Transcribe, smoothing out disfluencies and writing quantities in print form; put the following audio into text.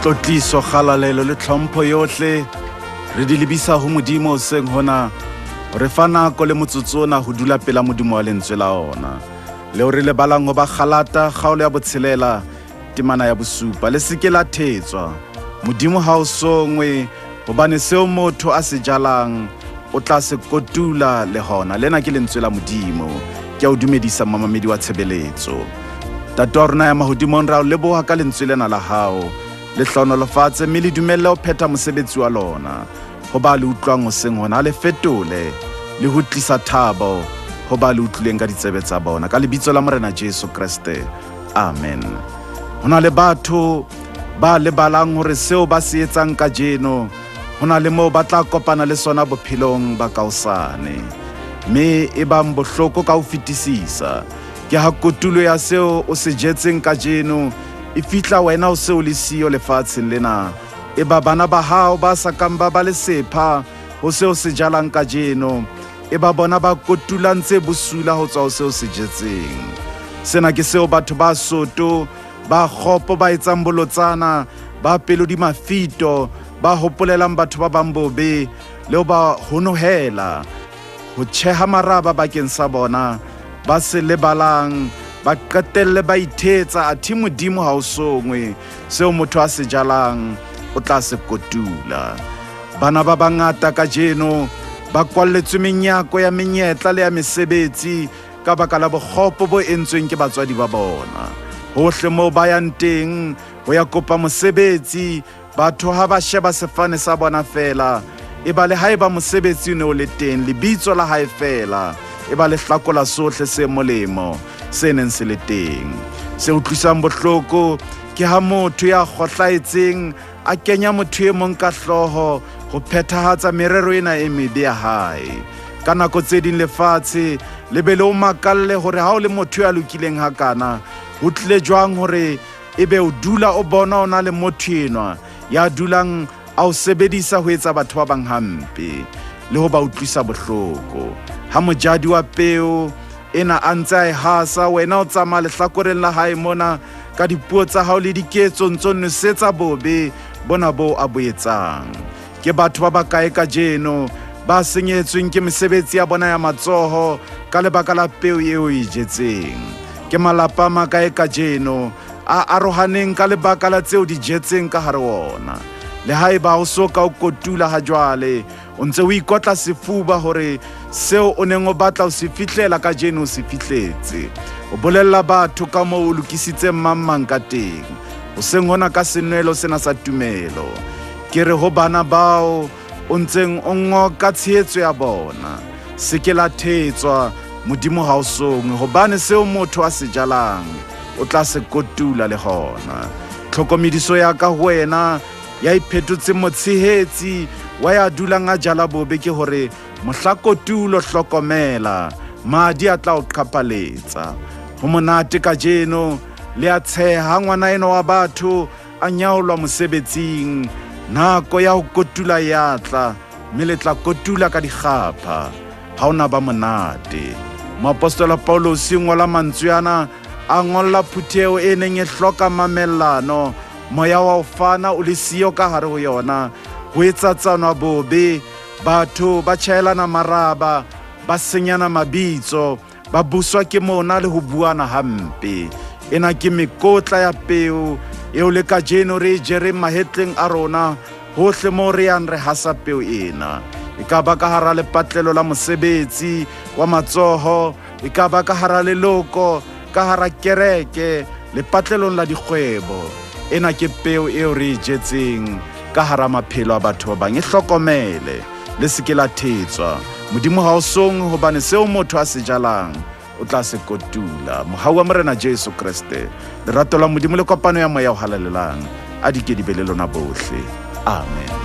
Tlotliso, kgalalelo le tlhompho yohle re di lebisa ho Modimo seng hona re fa nako le motsotso ona ho dula pela Modimo wa lentswe la ona leo re lebalang ho ba kgalata kgaolo ya botshelela temana ya bosupa le seke la thetswa Modimo ha o songwe hobane seo motho a se jalang o tla se kotula le hona lena ke lentswe la Modimo ke a o dumedisa mamamedi wa tshebeletso Tato wa rona ya mahodimong ra o leboha ka lentswe lena la hao le hlonolofatse mme le dumelle ho phetha mosebetsi wa lona ho ba le utlwang hoseng hona le fetole le ho tlisa thabo ho ba le utlwileng ka ditsebe tsa bona ka lebitso la Morena Jesu Kriste amen. Hona le batho ba lebalang hore seo ba se etsang ka jeno hona le moo ba tla kopana le sona bophelong ba kaosane mme e bang bohloko ka ho fetisisa ke ha kotulo ya seo o se jetseng ka jeno e fitla wena o seo le siyo lefatsheng lena e ba bana ba hao ba sa kang ba le sepha ho seo se jalang ka jeno e ba bona ba kotulantse bosula ho tswa ho seo se jetseng. Sena ke seo batho ba soto ba kgopo ba etsang bolotsana ba pelo di mafito ba hopolelang batho ba bang bobe le ba honohela ho tjheha maraba bakeng sa bona ba se lebalang ba qetelle ba ithetsa athi Modimo ha o songwe seo motho a se jalang o tla se kotula. Bana ba bangata ka jeno ba kwalletswe menyako ya menyetla le ya mesebetsi ka baka la bokgopo bo entsweng ke batswadi ba bona hohle moo ba yang teng ho ya kopa mosebetsi batho ha ba sheba sefane sa bona fela e ba le haeba mosebetsi o ne o le teng lebitso la hae fela e ba le hlakola sohle se molemo se neng se le teng se utlwisang bohloko ke ha motho ya kgotlaetseng a kenya motho e mong ka hloho ho phethahatsa merero ena e mebe ya hae ka nako tse ding lefatshe le be le o makalle hore ha o le motho ya lokileng hakana ho tlile jwang hore ebe o dula o bona ona le motho enwa ya dulang a o sebedisa ho etsa batho ba bang hampe le ho ba utlwisa bohloko ha mojadi wa peo ena a ntse a e hasa wena o tsamaya lehlakoreng la hae mona ka dipuo tsa hao le diketso ntso nosetsa bobe bona bo a boetsang ke batho ba bakae ka jeno ba senyetsweng ke mesebetsi ya bona ya matsoho ka lebaka la peo eo e jetseng ke malapa makae ka jeno a arohaneng ka lebaka la tseo di jetseng ka hare wona le haeba o soka o kotula ha jwale o ntse o ikotla sefuba hore seo o neng o batla o se fihlela ka jeno o se fihletse o bolella batho ka moo o lokisitseng mang ka teng o seng hona ka senwelo sena sa tumelo ke re ho bana bao o ntseng o ngoka tshehetso ya bona se ke la thetswa Modimo ha o songwe hobane seo motho a se jalang o tla se kotula le hona tlhokomediso ya ka ho wena ya iphetotse motshehetsi wa ya dulang a jala bobe ke hore mohlakotulo hlokomela madi a tla o qhapaletsa ho monate ka jeno le a tsheha ngwana eno wa batho a nyaolwa mosebetsing nako ya ho kotula ya tla mme le tla kotula ka dikgapha ha ona ba monate. Moapostola Paulos ngola mantswe ana a ngolla phutheo e neng e hloka mamellano moya wa ho fana o le siyo ka hare ho yona ho etsatsana bobe batho ba tjhaelana maraba ba senyana mabitso ba buswa ke mona le ho buana hampe ena ke mekotla ya peo eo le ka jeno re jere mahetleng a rona hohle moo re yang re hasa peo ena e ka ba ka hara lepatlelo la mosebetsi wa matsoho e ka ba ka hara leloko ka hara kereke lepatlelong la dikgwebo ena ke peo eo re jetseng ka hara maphelo a batho ba bang e hlokomele le seke la thetswa Modimo ha o song hobane seo motho a se jalang o tla se kotula. Mohau wa Morena Jesu Kriste lerato la Modimo le kopano ya moya o halalelang a dike di be le lona bohle amen.